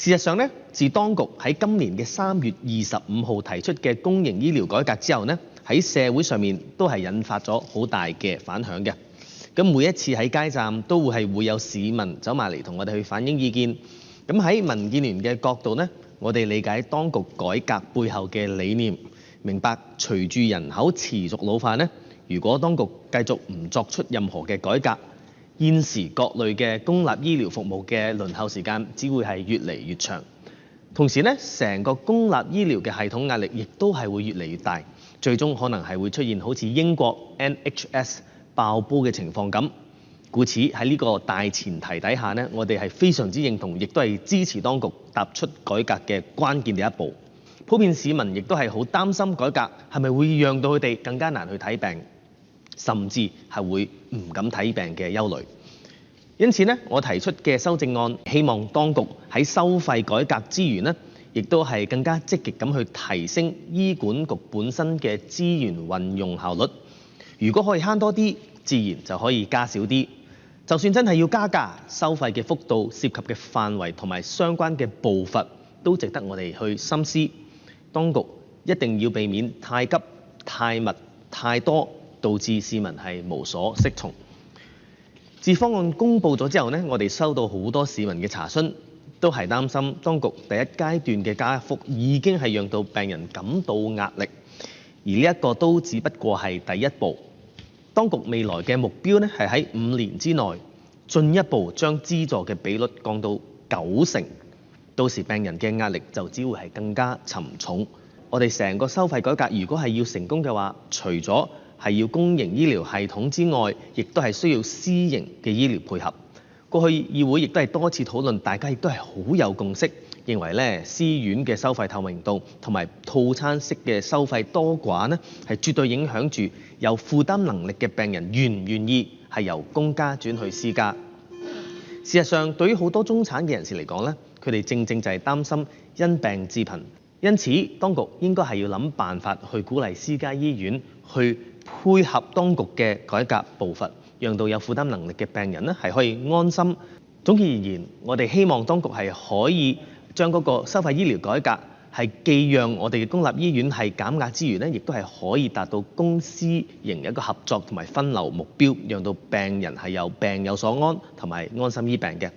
事實上咧，自當局喺今年嘅3月25號提出嘅公營醫療改革之後呢，喺社會上面都係引發咗好大嘅反響嘅。咁每一次喺街站都會有市民走埋嚟同我哋去反映意見。咁喺民建聯嘅角度呢，我哋理解當局改革背後嘅理念，明白隨住人口持續老化呢，如果當局繼續唔作出任何嘅改革，現時各類嘅公立醫療服務嘅輪候時間只會係越嚟越長。同時呢，成個公立醫療嘅系統壓力亦都係會越嚟越大，最終可能係會出現好似英國 NHS 爆煲嘅情況咁。故此喺呢個大前提底下呢，我哋係非常之認同，亦都係支持當局踏出改革嘅關鍵第一步。普遍市民亦都係好擔心改革係咪會讓到佢哋更加難去睇病，甚至係會唔敢睇病嘅憂慮。因此呢，我提出嘅修正案，希望當局喺收費改革之餘呢，亦都係更加積極咁去提升醫管局本身嘅資源運用效率。如果可以慳多啲，自然就可以加少啲。就算真係要加價，收費嘅幅度、涉及嘅範圍同埋相關嘅步伐，都值得我哋去深思。當局一定要避免太急、太密、太多，導致市民係無所適從。自方案公佈咗之後呢，我哋收到好多市民嘅查詢，都係擔心當局第一階段嘅加幅已經係讓到病人感到壓力，而呢一個都只不過係第一步。當局未來嘅目標呢，係喺5年之內進一步將資助嘅比率降到90%，到時病人嘅壓力就只會係更加沉重。我哋成個收費改革如果係要成功嘅話，除咗係要公營醫療系統之外，亦都係需要私營嘅醫療配合。過去議會亦都係多次討論，大家亦都係好有共識，認為咧私院嘅收費透明度同埋套餐式嘅收費多寡呢，係絕對影響住有負擔能力嘅病人願唔願意係由公家轉去私家。事實上，對於好多中產嘅人士嚟講呢，佢哋正正就係擔心因病致貧，因此當局應該係要諗辦法去鼓勵私家醫院去配合當局嘅改革步伐，讓到有負擔能力嘅病人呢係可以安心。總結而言，我哋希望當局係可以將嗰個收費醫療改革係既讓我哋嘅公立醫院係減壓之餘呢，亦都係可以達到公私營一個合作同埋分流目標，讓到病人係有病有所安同埋安心醫病嘅。